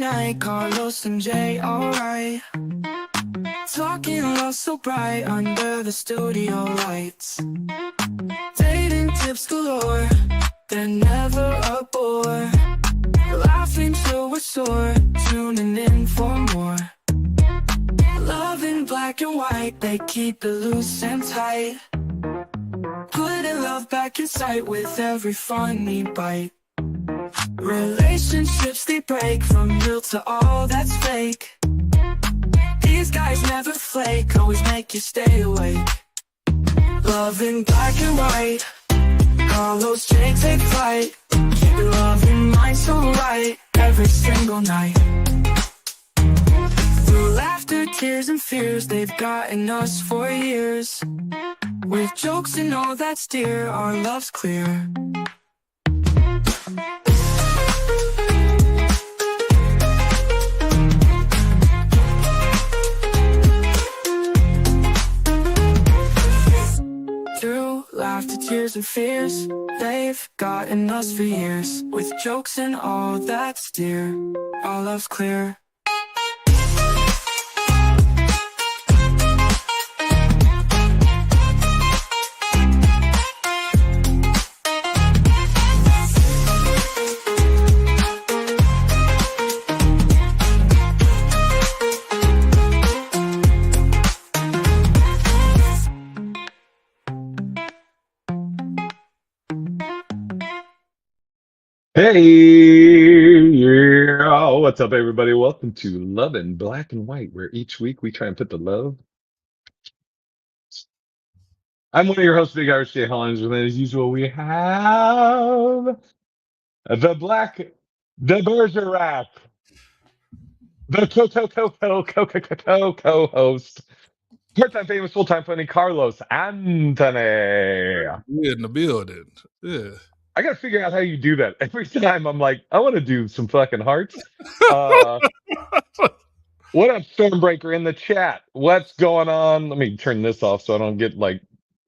night, Carlos and Jay, alright. Talking love so bright under the studio lights. Dating tips galore, they're never a bore. Laughing till we're sore, tuning in for more. Love in black and white, they keep it loose and tight. Putting love back in sight with every funny bite. Relationships they break from real to all that's fake. These guys never flake, always make you stay awake. Love in black and white, Carlos J take flight. Keep your love in mind so right, every single night. Through laughter, tears and fears, they've gotten us for years. With jokes and all that's dear, our love's clear. Through laughter, tears and fears, they've gotten us for years. With jokes and all that's dear, our love's clear. Hey, yeah, what's up, everybody? Welcome to Love in Black and White, where each week we try and put the love. I'm one of your hosts, Big Irish J. Hollins, and as usual, we have the Bergerac, the co-host, part-time famous, full-time funny, Carlos Anthony. Yeah, in the building. Yeah. I gotta figure out how you do that. Every time I'm like, I want to do some fucking hearts. What up, Stormbreaker in the chat? What's going on? Let me turn this off so I don't get like.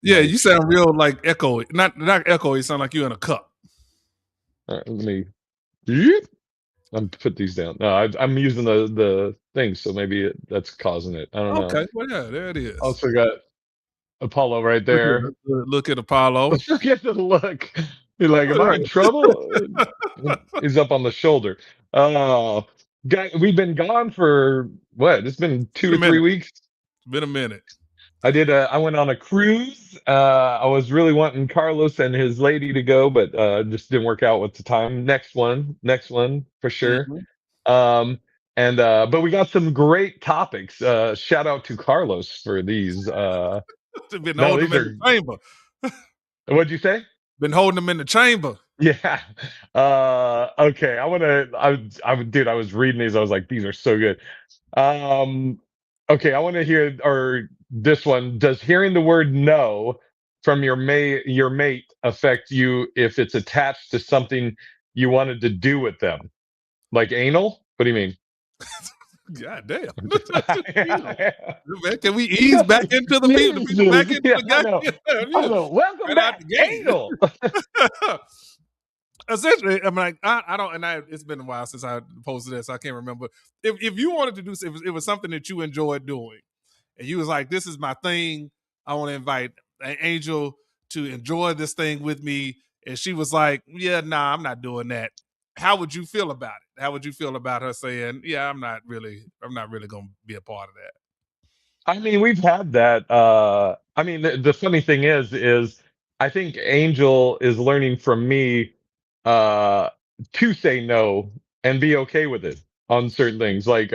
Yeah, you sound real like echo. Not echo. You sound like you're in a cup. All right, let me. I'm put these down. No, I'm using the thing, so maybe that's causing it. I don't know. Okay, well, yeah, there it is. Also got Apollo right there. Look at Apollo. Look at the look. You're like, am I in trouble? He's up on the shoulder. We've been gone for what? It's been 2 to 3 weeks. It's been a minute. I went on a cruise. I was really wanting Carlos and his lady to go, but just didn't work out with the time. Next one for sure. Mm-hmm. But we got some great topics. Shout out to Carlos for these. Been holding them in the chamber. What'd you say? Been holding them in the chamber. Yeah. Okay. I was reading these. I was like, these are so good. Okay. I want to hear, this one. Does hearing the word no from your mate affect you if it's attached to something you wanted to do with them? Like anal? What do you mean? God damn. Man, can we ease back into the people back into the game? I know. Welcome back to anal. Essentially, I'm like, I don't, and it's been a while since I posted this. I can't remember. If you wanted to do, if it was something that you enjoyed doing, and you was like, this is my thing, I want to invite an Angel to enjoy this thing with me, and she was like, yeah, nah, I'm not doing that. How would you feel about it? How would you feel about her saying, yeah, I'm not really going to be a part of that? I mean, we've had that. I mean, the funny thing is I think Angel is learning from me to say no and be okay with it on certain things. Like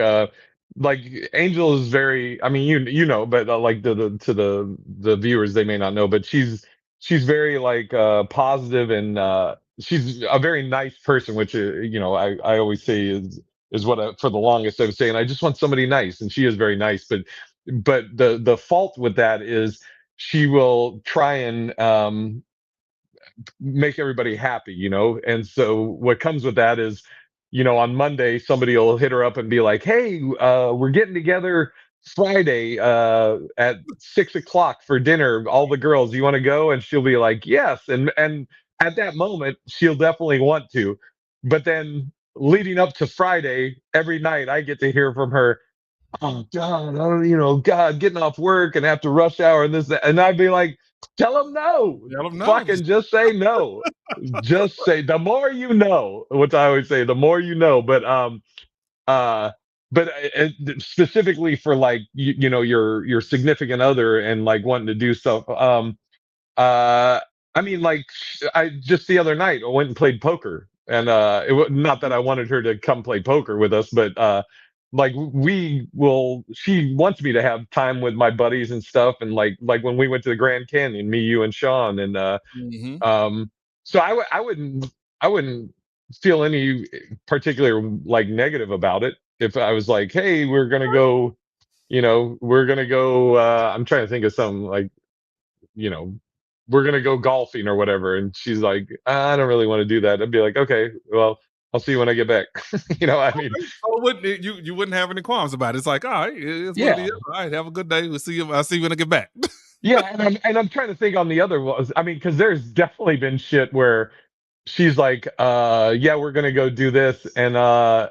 Angel is very, I mean, you know, but like to the viewers, they may not know, but she's very like positive and she's a very nice person, which you know, I always say is what for the longest I was saying, I just want somebody nice, and she is very nice, but the fault with that is she will try and make everybody happy, you know. And so what comes with that is, you know, on Monday somebody will hit her up and be like, hey, we're getting together Friday at 6:00 for dinner, all the girls, you want to go? And she'll be like, yes. And at that moment she'll definitely want to, but then leading up to Friday, every night I get to hear from her, oh God, God, getting off work and after rush hour and this, that. And I'd be like, tell him no. Tell them no. Fucking just say no. Just say, the more you know, which I always say, the more you know. Uh, specifically for like, your significant other and like wanting to do stuff. Uh, I mean, like, I just the other night I went and played poker, and it was not that I wanted her to come play poker with us, but like we will. She wants me to have time with my buddies and stuff, and like when we went to the Grand Canyon, me, you, and Sean, and Mhm. so I wouldn't feel any particular like negative about it if I was like, hey, we're gonna go, we're gonna go. I'm trying to think of something like, you know, we're gonna go golfing or whatever. And she's like, I don't really want to do that. I'd be like, okay, well, I'll see you when I get back. I mean, So you wouldn't have any qualms about it. It's like, all right, it's what it yeah, is. All right, have a good day. We'll see you. I'll see you when I get back. yeah. And I'm trying to think on the other ones. I mean, because there's definitely been shit where she's like, yeah, we're gonna go do this, and I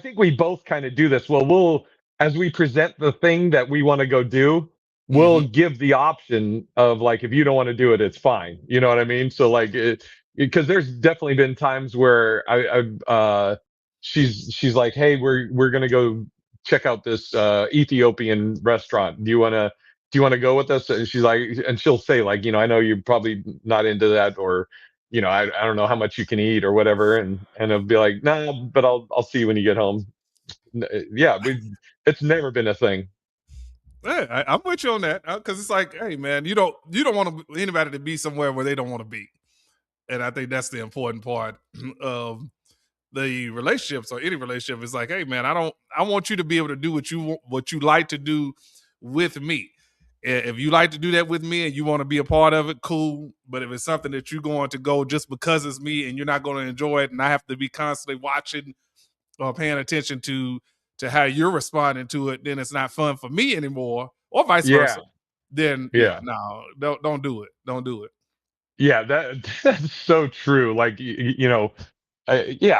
think we both kind of do this. Well, as we present the thing that we want to go do, we'll Mhm. give the option of like, if you don't want to do it, it's fine. You know what I mean? So like, because there's definitely been times where she's like, hey, we're gonna go check out this Ethiopian restaurant. Do you want to go with us? And she's like, and she'll say like, I know you're probably not into that, or I don't know how much you can eat or whatever, and I'll be like, nah, but I'll see you when you get home. Yeah, it's never been a thing. Yeah, I'm with you on that because it's like, hey, man, you don't want anybody to be somewhere where they don't want to be, and I think that's the important part of the relationships or any relationship. Is like, hey, man, I want you to be able to do what you like to do with me. If you like to do that with me and you want to be a part of it, cool. But if it's something that you're going to go just because it's me and you're not going to enjoy it, and I have to be constantly watching or paying attention to how you're responding to it, then it's not fun for me anymore, or vice Yeah, versa. Then yeah, yeah, no, don't do it. Don't do it. yeah. That's so true. Like, yeah,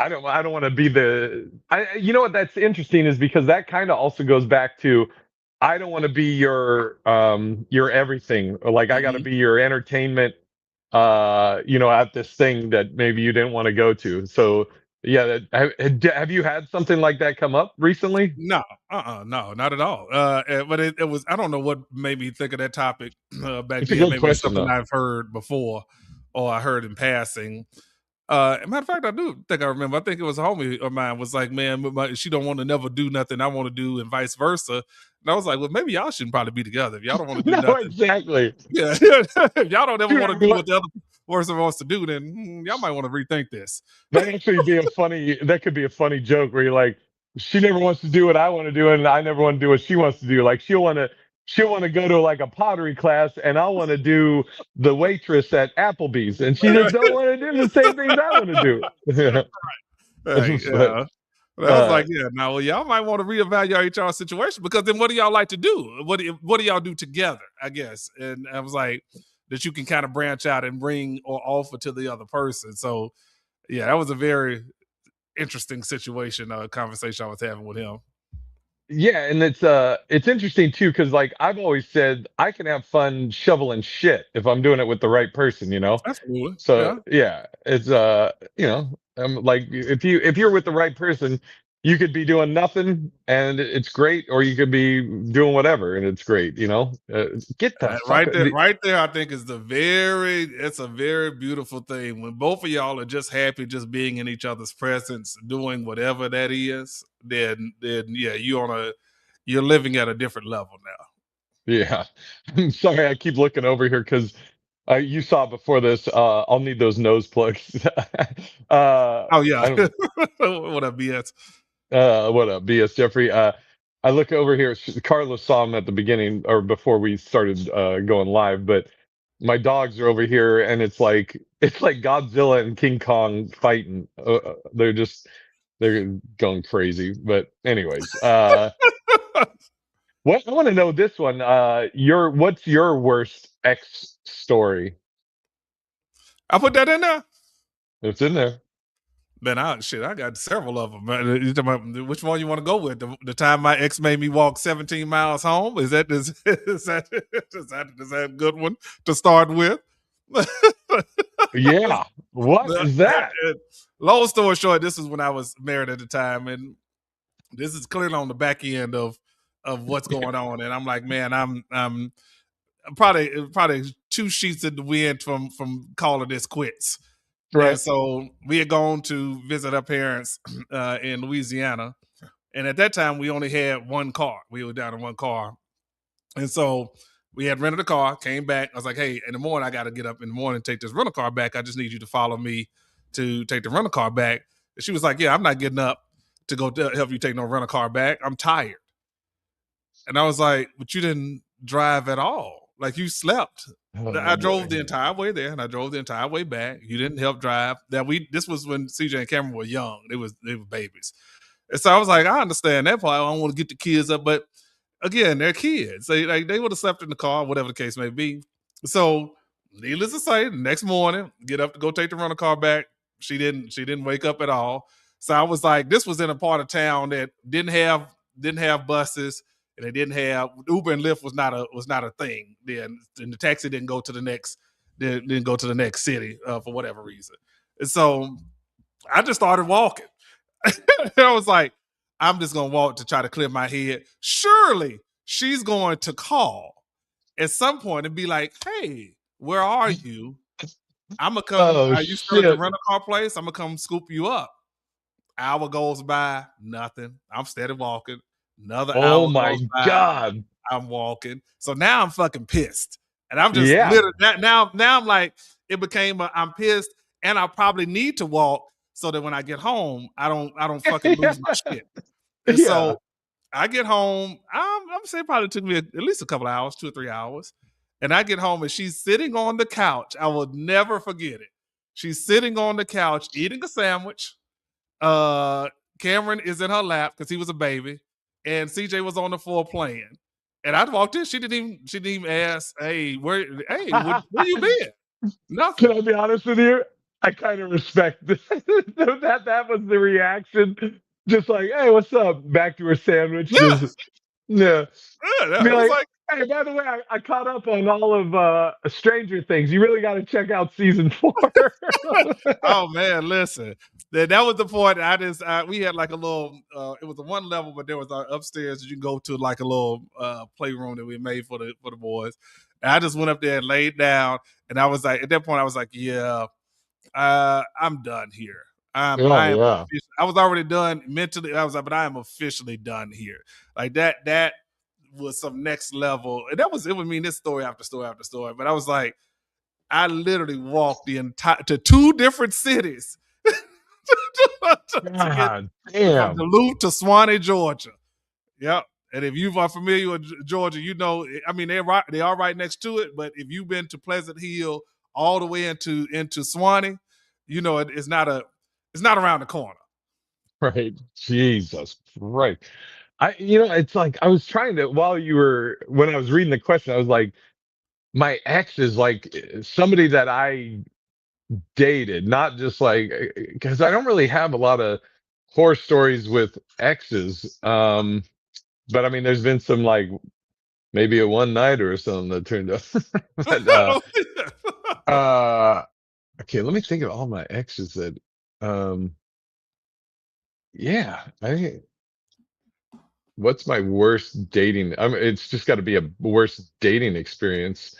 I don't want to be the. You know what? That's interesting is because that kind of also goes back to, I don't want to be your everything. Or like, I got to Mhm. be your entertainment. At this thing that maybe you didn't want to go to. So yeah, have you had something like that come up recently? No, no, not at all. But it was I don't know what made me think of that topic back It's a then. good Maybe it's question something though. I've heard before or I heard in passing. Matter of fact, I do think I remember. I think it was a homie of mine was like, "Man, she don't want to never do nothing I want to do, and vice versa." And I was like, "Well, maybe y'all shouldn't probably be together if y'all don't want to do No, nothing. exactly. Yeah, if y'all don't ever Dude, want to do what the other person wants to do, then y'all might want to rethink this." that could be a funny joke where you're like, she never wants to do what I want to do, and I never want to do what she wants to do. Like, she'll want to go to like a pottery class, and I want to do the waitress at Applebee's, and she just don't want to do the same things I want to do. Hey, But, yeah. But I was uh, like, yeah, now well, y'all might want to reevaluate y'all situation because then what do y'all like to do? What do y'all do together? I guess, and I was like that you can kind of branch out and bring or offer to the other person. So yeah, that was a very interesting situation, conversation I was having with him. yeah, and it's interesting too because like I've always said, I can have fun shoveling shit if I'm doing it with the right person. Absolutely, So yeah. yeah, it's like if you're with the right person, you could be doing nothing and it's great, or you could be doing whatever and it's great. Get the fuck. Right there, I think is it's a very beautiful thing when both of y'all are just happy, just being in each other's presence, doing whatever that is. Then yeah, you're living at a different level now. Yeah, I'm sorry, I keep looking over here because you saw before this. I'll need those nose plugs. Oh yeah, I don't. what a BS. What up, BS Jeffrey? I look over here. Carlos saw him at the beginning or before we started going live, but my dogs are over here, and it's like Godzilla and King Kong fighting. They're going crazy. But anyways, what I want to know this one. What's your worst ex story? I put that in there. It's in there. Man, I got several of them. Man. You talking about, which one you want to go with? The time my ex made me walk 17 miles home? Is that a good one to start with? Yeah. What is that? Long story short, this is when I was married at the time, and this is clearly on the back end of what's going on. And I'm like, man, I'm probably 2 sheets in the wind from calling this quits. And Right. so we had gone to visit our parents in Louisiana. And at that time, we only had one car. We were down in one car. And so we had rented a car, came back. I was like, hey, in the morning, I got to get up in the morning and take this rental car back. I just need you to follow me to take the rental car back. And she was like, yeah, I'm not getting up to go to help you take no rental car back. I'm tired. And I was like, but you didn't drive at all. Like you slept. I drove the entire way there and I drove the entire way back. You didn't help drive. This was when CJ and Cameron were young. They were babies. And so I was like, I understand that part. I don't want to get the kids up, but again, they're kids. They would have slept in the car, whatever the case may be. So needless to say, the next morning, get up to go take the rental car back. She didn't wake up at all. So I was like, this was in a part of town that didn't have buses. And they didn't have Uber and Lyft was not a thing then, and the taxi didn't go to the next city for whatever reason. And so I just started walking. I was like, I'm just gonna walk to try to clear my head. Surely she's going to call at some point and be like, "Hey, where are you? I'm gonna come. Oh Are you still at the shit. rental car place? I'm gonna come scoop you up." Hour goes by, nothing. I'm steady walking. Another Oh hour my goes by. God. I'm walking. So now I'm fucking pissed. And I'm just Yeah. literally now I'm like, it became I'm pissed and I probably need to walk so that when I get home, I don't fucking lose my shit. And Yeah. so I get home. I'm saying probably took me at least a couple of hours, 2 or 3 hours. And I get home and she's sitting on the couch. I will never forget it. She's sitting on the couch eating a sandwich. Cameron is in her lap because he was a baby, and CJ was on the floor playing. And I walked in. She didn't even ask, "Hey, where you been?" Nothing. Can I be honest with you? I kind of respect that was the reaction. Just like, hey, what's up? Back to her sandwich. Yeah, Just yeah. yeah. Be It was like, like, hey, by the way, I caught up on all of Stranger Things. You really got to check out season 4. oh man, listen. That was the point. We had like a little. It was a one level, but there was upstairs that you can go to like a little playroom that we made for the boys. And I just went up there and laid down, and I was like, at that point, I was like, yeah, I'm done here. Oh yeah. I was already done mentally. I was like, but I am officially done here. Like that was some next level. And it would mean this story after story after story. But I was like, I literally walked to 2 different cities to get God from damn. Duluth to Swanee, Georgia. Yep. And if you are familiar with Georgia, you know, I mean, they are right next to it. But if you've been to Pleasant Hill all the way into Swanee, you know it's not around the corner. Right. Jesus. Right. It's like I was trying to when I was reading the question, I was like, my ex is like somebody that I dated, not just like because I don't really have a lot of horror stories with exes. But I mean, there's been some like maybe a one nighter or something that turned up. But okay, let me think of all my exes that yeah, what's my worst dating? I mean, it's just got to be a worst dating experience.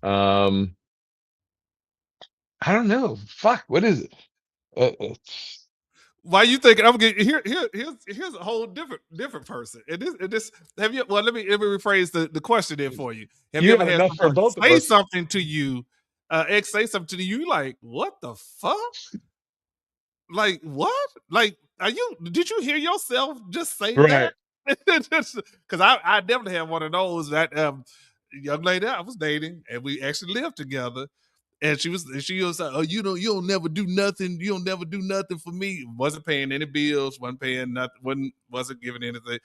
Um, I don't know. Fuck, what is it? It's, Why you thinking I'm getting here's a whole different person. And this have you well let me rephrase the question there for you. Have you you ever got had enough for someone both of say us. something to you, ex say something to you like, what the fuck? Like what? Like did you hear yourself just say Right. that? Because I definitely had one of those that young lady I was dating and we actually lived together. And she was like, oh, you don't never do nothing. You don't never do nothing for me. Wasn't paying any bills, wasn't paying nothing, wasn't giving anything.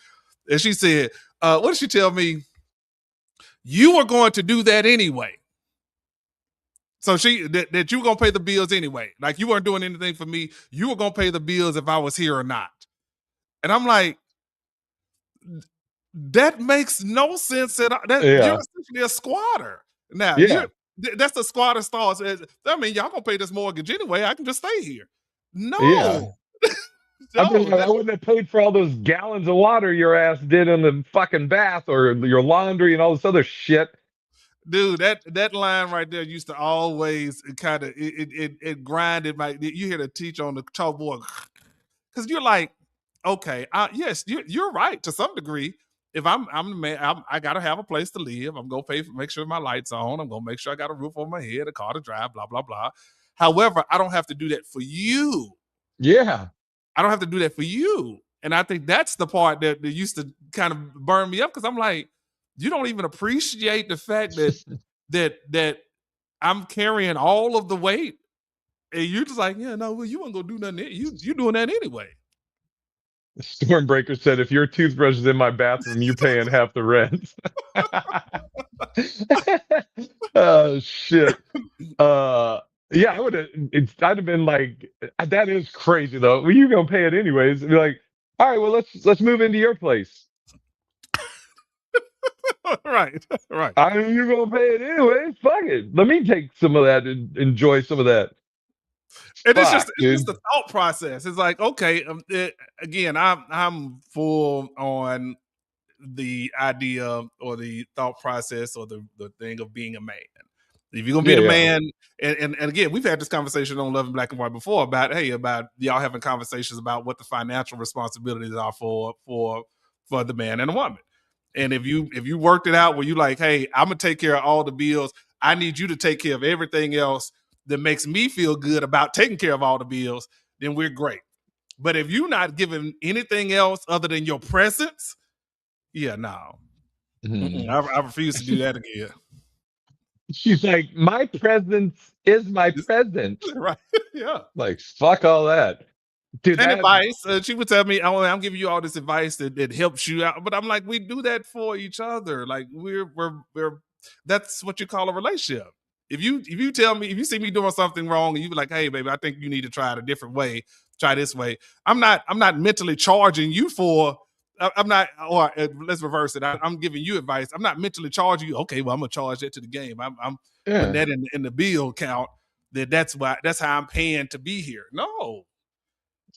And she said, what did she tell me? You were going to do that anyway. So that you were gonna pay the bills anyway. Like, you weren't doing anything for me. You were gonna pay the bills if I was here or not. And I'm like, that makes no sense at all. That you're Yeah. essentially a squatter. Now Yeah. that's the squatter stance. I mean, y'all gonna pay this mortgage anyway. I can just stay here. Yeah. No, I mean, no, I wouldn't have paid for all those gallons of water your ass did in the fucking bath or your laundry and all this other shit. dude, that line right there used to always kind of it grinded my. You hear the teacher on the chalkboard because you're like, okay, yes, you're right to some degree. If I'm the man, I gotta have a place to live. I'm gonna pay for make sure my lights on. I'm gonna make sure I got a roof over my head, a car to drive, blah blah blah. However, I don't have to do that for you. Yeah. I don't have to do that for you. And I think that's the part that used to kind of burn me up because I'm like, you don't even appreciate the fact that I'm carrying all of the weight, and you're just like, yeah, no, well, you weren't gonna do nothing. You doing that anyway. Stormbreaker said, if your toothbrush is in my bathroom, you paying half the rent. Oh shit. Yeah, I would have. I'd have been like, that is crazy though. Well, you're gonna pay it anyways. Be like, all right, well let's move into your place. Right, right. I mean, you're gonna pay it anyways. Fuck it. Let me take some of that and enjoy some of that. And it's Fuck, just dude. the thought process. It's like, okay, again, I'm full on the idea or the thought process or the thing of being a man. If you're gonna be Yeah, the yeah. man, and again, we've had this conversation on Love and Black and White before about y'all having conversations about what the financial responsibilities are for the man and the woman. And if you worked it out where you like, hey, I'm gonna take care of all the bills, I need you to take care of everything else that makes me feel good about taking care of all the bills, then we're great. But if you're not giving anything else other than your presence, yeah, no. Mhm. I refuse to do that again. She's like, my presence is my present. Right. Yeah. Like, fuck all that. Dude, And that advice. She would tell me, "Oh, I'm giving you all this advice that helps you out." But I'm like, we do that for each other. Like we're that's what you call a relationship. If you tell me, if you see me doing something wrong and you be like, "Hey, baby, I think you need to try it a different way. Try this way." I'm not mentally charging you for. I'm not. Or let's reverse it. I'm giving you advice. I'm not mentally charging you. Okay, well, I'm gonna charge that to the game. I'm putting yeah. that in the bill count. That's how I'm paying to be here. No,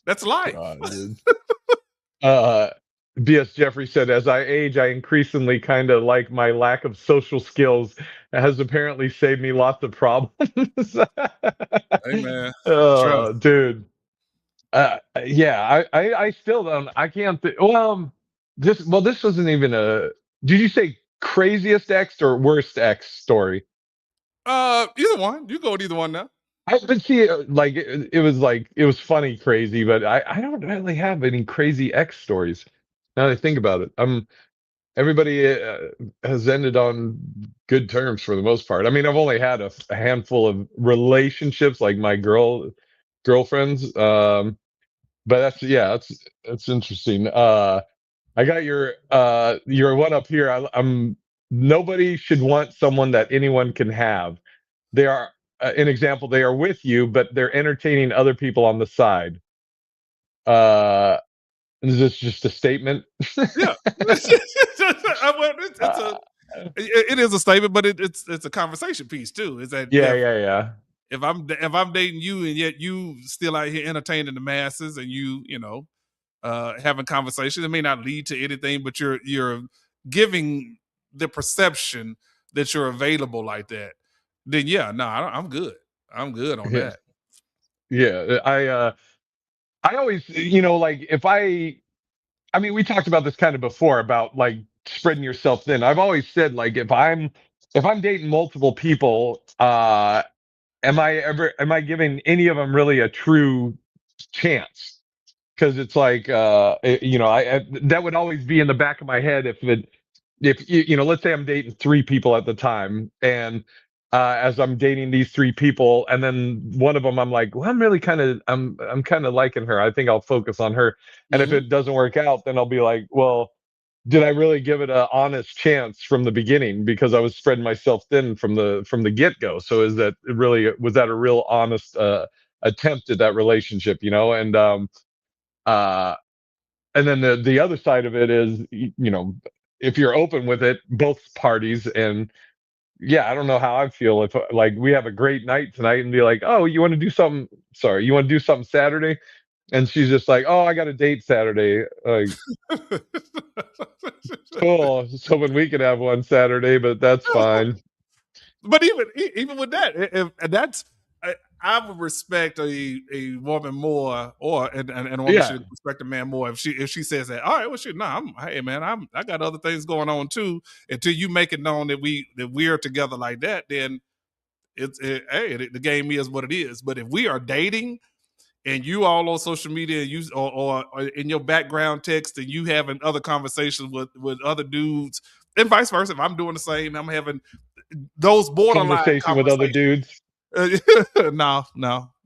that's life. God, dude. Uh, BS Jeffrey said, as I age, I increasingly kind of like my lack of social skills. It has apparently saved me lots of problems. Hey man, Oh, trust. dude. Yeah, I still don't. I can't. This wasn't even a. Did you say craziest X or worst X story? Either one. You go with either one now. I but see, like it was funny, crazy, but I don't really have any crazy X stories. Now that I think about it, everybody has ended on good terms for the most part. I mean, I've only had a handful of relationships, like my girlfriends. But that's interesting. I got your one up here. I'm nobody should want someone that anyone can have. They are an example. They are with you, but they're entertaining other people on the side. Uh, is this just a statement? Yeah. Well, Uh, it is a statement, but it's a conversation piece too. Is that yeah. if I'm dating you and yet you still out here entertaining the masses and you know having conversations, it may not lead to anything, but you're giving the perception that you're available like that. Then yeah, no, I'm good. I'm good on Yeah, that. yeah. I always, like I mean, we talked about this kind of before about like spreading yourself thin. I've always said like if I'm dating multiple people, am I giving any of them really a true chance? Because it's like I that would always be in the back of my head if let's say I'm dating three people at the time, and as I'm dating these three people, and then one of them I'm like, well, I'm kind of liking her. I think I'll focus on her. And if Mhm. it doesn't work out, then I'll be like, well, did I really give it an honest chance from the beginning because I was spreading myself thin from the get go. So is that really was that a real honest attempt at that relationship, you know? Uh, and then the other side of it is, you know, if you're open with it, both parties, and yeah, I don't know how I feel if like we have a great night tonight and be like, oh, you want to do something? Sorry, you want to do something Saturday? And she's just like, oh, I got a date Saturday. Like, cool. Just hoping we could have one Saturday, but that's fine. But even with that, and that's I would respect a woman more, or and a woman Yeah. should respect a man more if she says that. All right, well, shit, nah, hey man, I got other things going on too. Until you make it known that we're together like that, then hey, the game is what it is. But if we are dating and you all on social media, you or in your background text, and you having other conversations with other dudes, and vice versa. If I'm doing the same, I'm having those borderline Conversation with other conversations. dudes. No.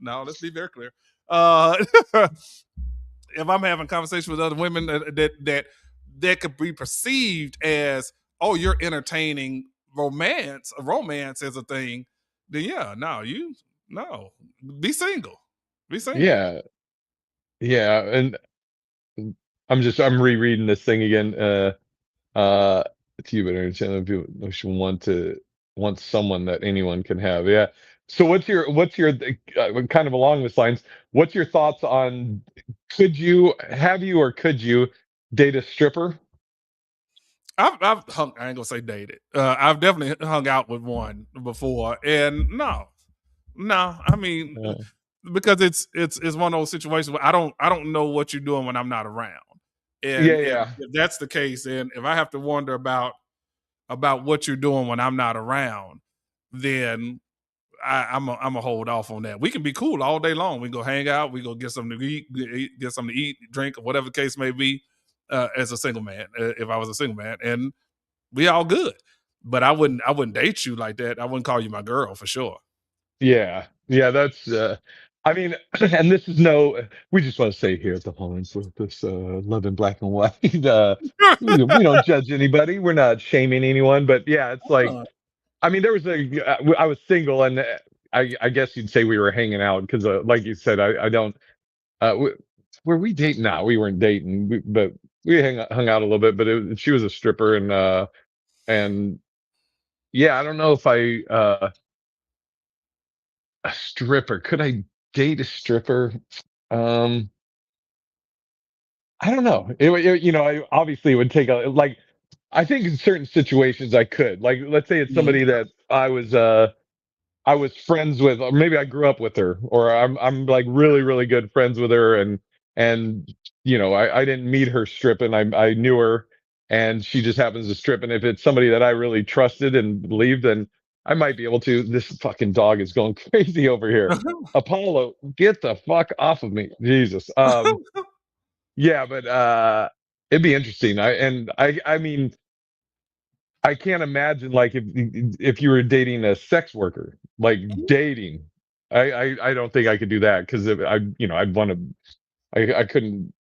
Let's be very clear. Uh, if I'm having conversation with other women that could be perceived as, oh, you're entertaining romance as a thing, then yeah, no, be single, be single. Yeah. Yeah. And I'm rereading this thing again. Uh, to you, but I understand that people should want someone that anyone can have. Yeah. So what's your kind of along this lines? What's your thoughts on could you date a stripper? I've hung. I ain't gonna say dated. I've definitely hung out with one before, and no. I mean, Uh, because it's one of those situations where I don't know what you're doing when I'm not around, yeah, and yeah, if that's the case, and if I have to wonder about what you're doing when I'm not around, then I'm a hold off on that. We can be cool all day long. We go hang out. We go get something to eat, get something to eat, drink, or whatever the case may be. As a single man, if I was a single man, and we all good. But I wouldn't date you like that. I wouldn't call you my girl for sure. yeah, yeah. That's I mean, and this is no. We just want to say here at the Hollins with this love in black and white. We don't judge anybody. We're not shaming anyone, but yeah, it's like I mean, there was I was single, and I guess you'd say we were hanging out because, like you said, I don't. Were we dating? No, we weren't dating, but we hung out a little bit. But she was a stripper, and yeah, I don't know if a stripper could I date a stripper? Um, I don't know. You know, obviously it would take a like. I think in certain situations I could. Like, let's say it's Mhm. somebody that I was friends with, or maybe I grew up with her, or I'm like really really good friends with her, and you know I didn't meet her stripping, I knew her, and she just happens to strip, and if it's somebody that I really trusted and believed, then I might be able to. This fucking dog is going crazy over here. Apollo, get the fuck off of me, Jesus. Yeah, but it'd be interesting. I mean I can't imagine like if you were dating a sex worker, like dating. I don't think I could do that because I you know I'd want to I couldn't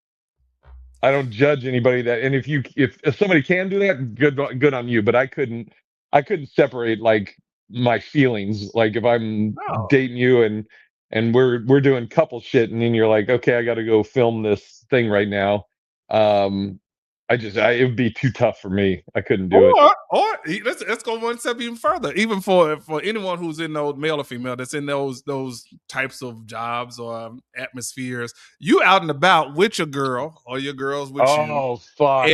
I don't judge anybody that, and if somebody can do that, good on you, but I couldn't separate like my feelings, like if I'm No. dating you and we're doing couple shit, and then you're like, okay, I got to go film this thing right now. um it would be too tough for me. I couldn't do it. Let's go one step even further. Even for anyone who's in those, male or female, that's in those types of jobs or atmospheres, you out and about with your girl or your girls with you, Oh fuck.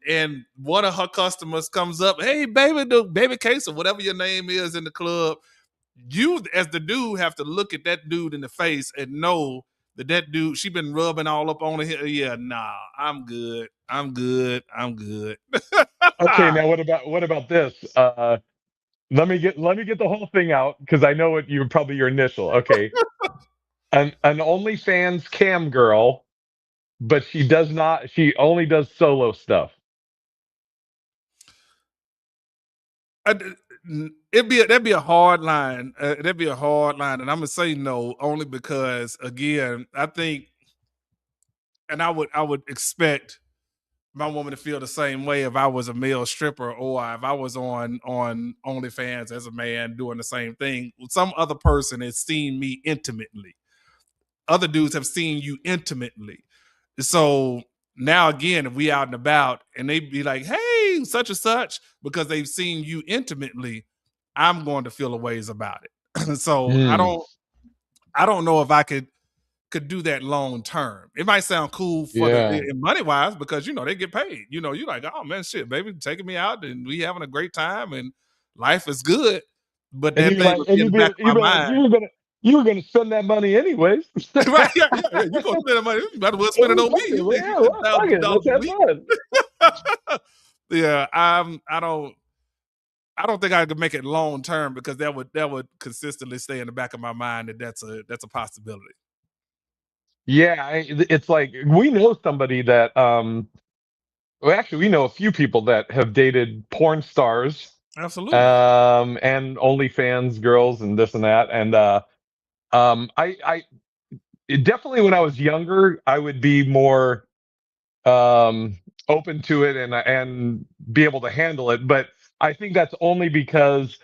and one of her customers comes up, hey baby, the baby case or whatever your name is in the club, you as the dude have to look at that dude in the face and know that dude, she been rubbing all up on it. Yeah, nah, I'm good. I'm good. I'm good. Okay, now what about this? Let me get the whole thing out because I know what you probably your initial. Okay, an OnlyFans cam girl, but she does not. She only does solo stuff. I d- that'd be a hard line. That'd be a hard line, and I'm gonna say no only because again, I think, and I would expect my woman to feel the same way if I was a male stripper or if I was on OnlyFans as a man doing the same thing. Some other person has seen me intimately. Other dudes have seen you intimately. So now again, if we out and about and they be like, "Hey, such and such," because they've seen you intimately, I'm going to feel a ways about it. So Mm, I don't know if I could do that long term. It might sound cool for yeah. money wise because they get paid. You're like, oh man, shit, baby, taking me out and we having a great time and life is good. But And that you're thing like, would be in the back of you'd my be like, mind. you were gonna spend that money anyways. Right? Yeah, yeah, yeah. You gonna spend the money? You might as well spend it Oh, on me. fuck it, You well, think you yeah, get well, fuck thousands of it, dollars let's a have week? fun. Yeah, I don't think I could make it long term because that would consistently stay in the back of my mind that that's a possibility. Yeah, it's like we know somebody that well, actually we know a few people that have dated porn stars Absolutely. and OnlyFans girls and this and that. And I definitely when I was younger, I would be more um open to it and be able to handle it. But I think that's only because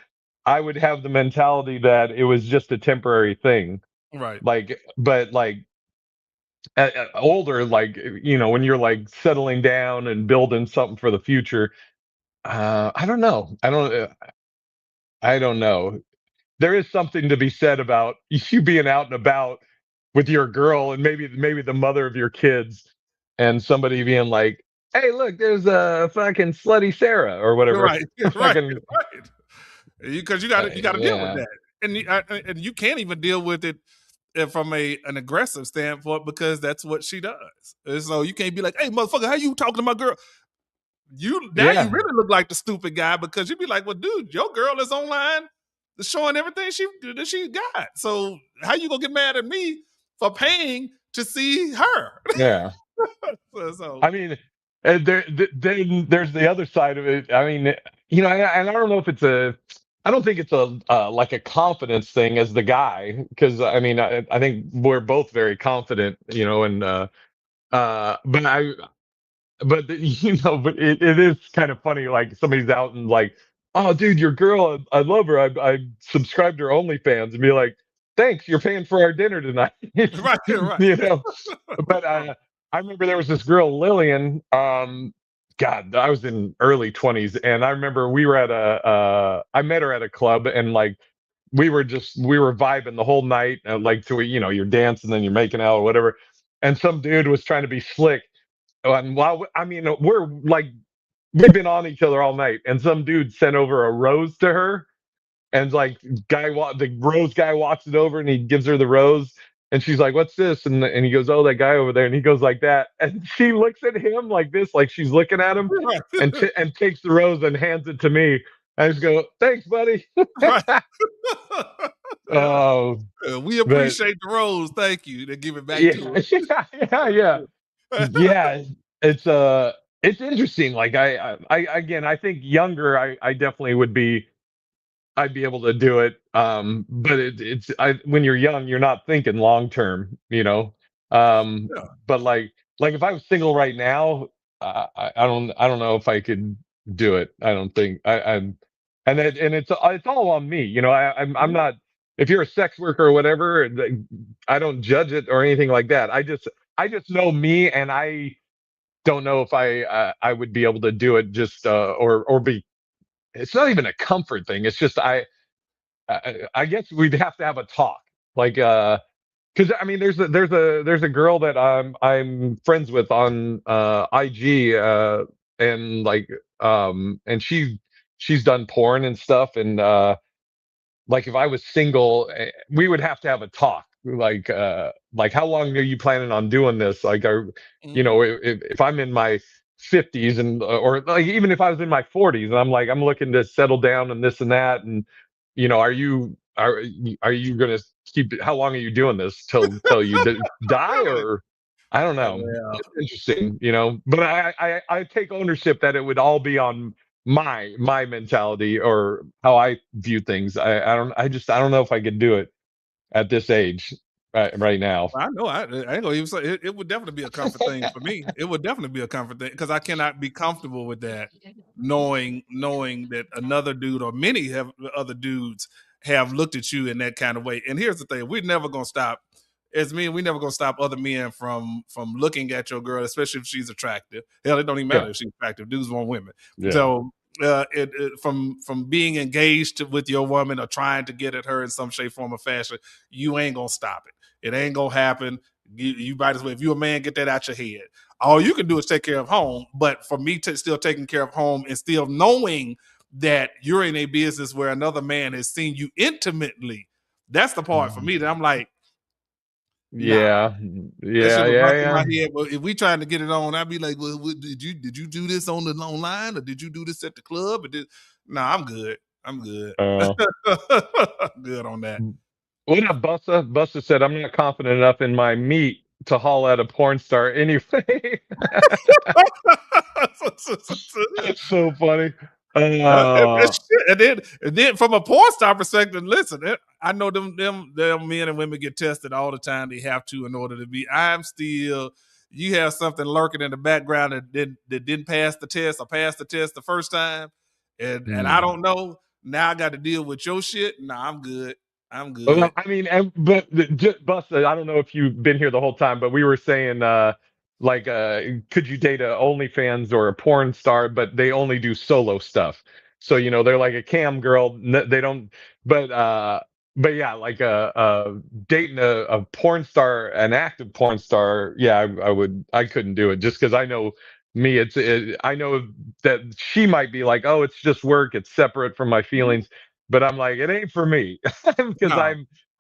I would have the mentality that it was just a temporary thing. Right. But like older, like when you're like settling down and building something for the future. I don't know. I don't know. There is something to be said about you being out and about with your girl and maybe the mother of your kids, and somebody being like, "Hey, look, there's a fucking slutty Sarah or You're whatever." right. You're right. Fucking Right. Because you got to deal with yeah, that, and you can't even deal with it from an aggressive standpoint because that's what she does. And so you can't be like, "Hey, motherfucker, how you talking to my girl?" You yeah, really look like the stupid guy because you'd be like, "Well, dude, your girl is online, showing everything she got. So how you gonna get mad at me for paying to see her?" yeah. So I mean, then there's the other side of it. I mean, and I don't know if I don't think it's a like a confidence thing as the guy, because I mean, I think we're both very confident, and but but it is kind of funny, like somebody's out and like, oh, dude, your girl, I love her. I subscribed to her OnlyFans and be like, thanks, you're paying for our dinner tonight. right, right. you know, but I remember there was this girl, Lillian. God, I was in early 20s, and I remember we were at I met her at a club, and like we were vibing the whole night, like to you're dancing and you're making out or whatever, and some dude was trying to be slick, and while I mean we're like we've been on each other all night, and some dude sent over a rose to her, and like the rose guy walks it over and he gives her the rose, and she's like, "What's this?" And he goes, "Oh, that guy over there." And he goes like that, and she looks at him like this, like she's looking at him, and Right. and takes the rose and hands it to me. I just go, "Thanks, buddy." Right. Yeah. Oh, We but appreciate the rose. Thank you. They give it back yeah, to yeah, yeah. It's it's interesting. Like I again, I think younger, I definitely would be. I'd be able to do it. But it's when you're young, you're not thinking long term, yeah. but like if I was single right now, I don't know if I could do it. I don't think I'm, and it's all on me. I'm Mhm. not. If you're a sex worker or whatever, I don't judge it or anything like that. I just know me, and I don't know if I would be able to do it just or be. It's not even a comfort thing. It's just I guess we'd have to have a talk, like, because I mean, there's a girl that I'm friends with on IG, and like, and she's done porn and stuff, and like if I was single, we would have to have a talk, like how long are you planning on doing this? Like, Mhm. if I'm in my 50s and or like even if I was in my 40s and I'm looking to settle down and this and that, and are you gonna keep? How long are you doing this till you die, or I don't know. Yeah. It's interesting, but I take ownership that it would all be on my mentality or how I view things. I don't know if I could do it at this age. right now. I know. I ain't gonna even say it would definitely be a comfort thing for me. It would definitely be a comfort thing because I cannot be comfortable with that, knowing that another dude or many have other dudes have looked at you in that kind of way. And here's the thing: we're never gonna stop. As men, we never gonna stop other men from looking at your girl, especially if she's attractive. Hell, it don't even matter Yeah, if she's attractive. Dudes want women. yeah. So from being engaged with your woman or trying to get at her in some shape, form, or fashion, you ain't gonna stop it. It ain't gonna happen. You might as well, if you're a man, get that out your head. All you can do is take care of home. But for me to still taking care of home and still knowing that you're in a business where another man has seen you intimately, that's the part for me that I'm like, nah. Yeah, That shit yeah, was yeah, running through yeah. my head. But if we trying to get it on, I'd be like, well, did you do this on the online or did you do this at the club? Nah, I'm good. I'm good. Uh, Good on that. what up, Bussa? Bussa said, "I'm not confident enough in my meat to haul at a porn star anyway." That's so funny. Uh, And then from a porn star perspective, listen, I know them men and women get tested all the time. They have to in order to be. I'm still. You have something lurking in the background that didn't pass the test or passed the test the first time, and I don't know. Now I got to deal with your shit. Nah, I'm good. I'm Well, good. I mean, Busta, I don't know if you've been here the whole time, but we were saying, could you date a OnlyFans or a porn star, but they only do solo stuff. So, they're like a cam girl. They don't, but yeah, like dating a porn star, an active porn star. Yeah, I couldn't do it just because I know me. I know that she might be like, oh, it's just work. It's separate from my feelings. But I'm like, it ain't for me because No,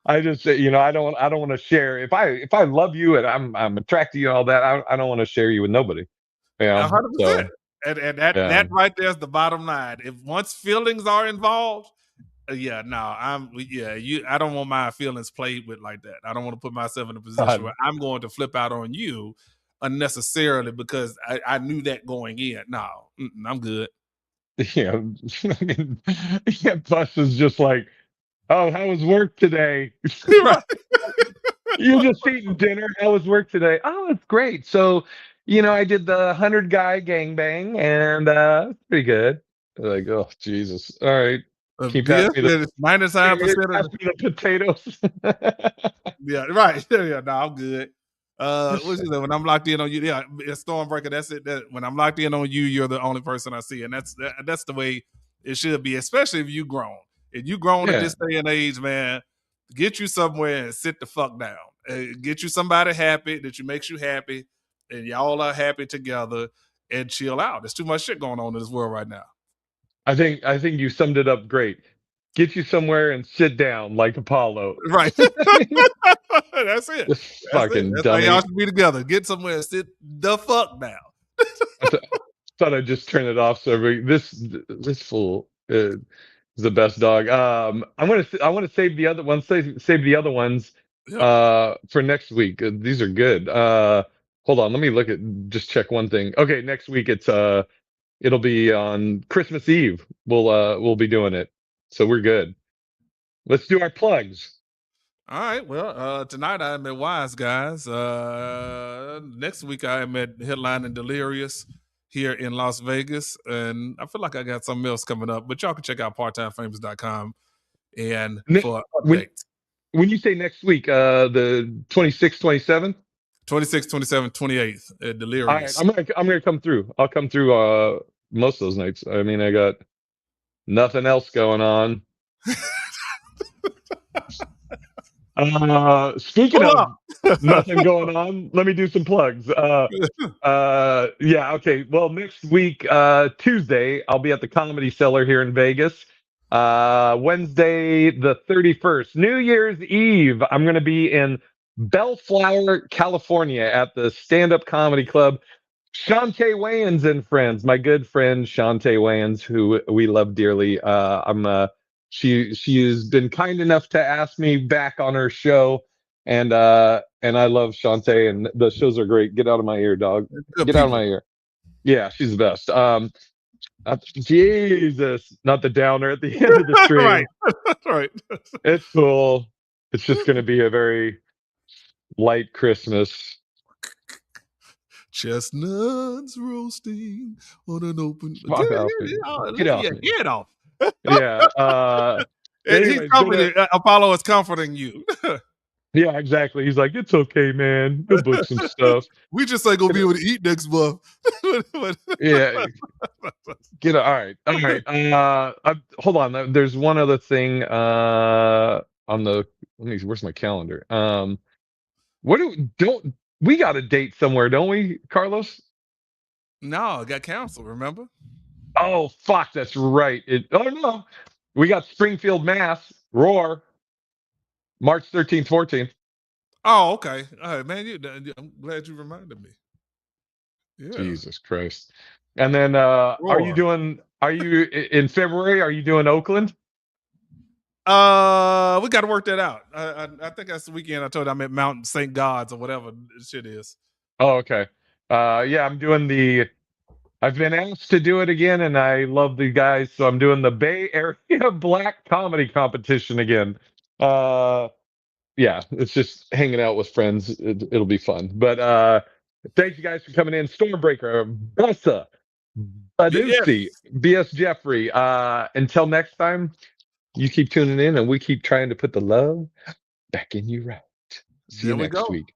I just I don't want to share if I love you and I'm attracted to you and all that I don't want to share you with nobody. 100%. So And yeah. that right there is the bottom line. If once feelings are involved, yeah, no, I don't want my feelings played with like that. I don't want to put myself in a position God. where I'm going to flip out on you unnecessarily because I knew that going in. No, I'm good. Yeah. I mean, yeah, Bus is just like, oh, how was work today? Right. You're just eating dinner. How was work today? Oh, it's great. So, I did the 100 guy gangbang and it's pretty good. Like, oh Jesus. All right. Can you pass Yes, me the it's 99% of pass me the potatoes? yeah, right. Yeah, no, I'm good. What's it, when I'm locked in on you, yeah, it's Stormbreaker. That's it. That when I'm locked in on you, you're the only person I see, and that's the way it should be, especially if you grown. If you grown at Yeah. this day and age, man, get you somewhere and sit the fuck down. Get you somebody happy that makes you happy, and y'all are happy together, and chill out. There's too much shit going on in this world right now. I think you summed it up great. Get you somewhere and sit down like Apollo. Right. I mean, That's it. this That's it. fucking That's how y'all dummy. should be together. Get somewhere and sit the fuck down. I thought I'd just turn it off. So this fool is the best dog. I want to save the other ones. Save the other ones Yeah. for next week. These are good. Hold on. Let me just check one thing. Okay, next week it'll be on Christmas Eve. We'll be doing it. So we're good. Let's do our plugs. All right. Well, tonight I'm at Wise Guys. Next week I am at Headline and Delirious here in Las Vegas. And I feel like I got something else coming up, but y'all can check out parttimefamous.com and for When updates. when you say next week, the 26th, 27th. 26, 27, 28th at All right, Delirious. I'm gonna come through. I'll come through most of those nights. I mean, I got nothing else going on. Speaking Pull of up. nothing going on, let me do some plugs. Yeah, okay. Well, next week, Tuesday, I'll be at the Comedy Cellar here in Vegas. Wednesday, the 31st, New Year's Eve, I'm going to be in Bellflower, California at the Stand Up Comedy Club. Shantae Wayans and friends, my good friend Shantae Wayans, who we love dearly. She has been kind enough to ask me back on her show, and I love Shantae, and the shows are great. Get out of my ear, dog. Good Get out of people. my ear. Yeah, she's the best. Jesus, not the downer at the end of the stream. Right. Right. It's cool. It's just going to be a very light Christmas. Chestnuts roasting on an open. Fuck off me. Get off me. Get off. Yeah. And he's anyways, comforting. Apollo is comforting you. yeah, exactly. He's like, it's okay, man. Go book some stuff. We just ain't gonna be able to eat next month. Yeah. All right. Hold on. There's one other thing on the. Let me see. Where's my calendar? We got a date somewhere, don't we, Carlos? No, it got canceled. Remember? Oh fuck, that's right. Oh no, we got Springfield, Mass. Roar, March 13th, 14th. Oh, okay. All right, man. I'm glad you reminded me. Yeah. Jesus Christ. And then are you in February, are you doing Oakland? We got to work that out. I think that's the weekend I told you I'm at Mount St. God's or whatever shit is. Oh, okay. Yeah, I'm doing I've been asked to do it again, and I love the guys, so I'm doing the Bay Area Black Comedy Competition again. Yeah, it's just hanging out with friends. It'll be fun. But thank you guys for coming in. Stormbreaker, Bessa, Badusi, BS Jeffrey. Until next time, you keep tuning in, and we keep trying to put the love back in you right. See you next week.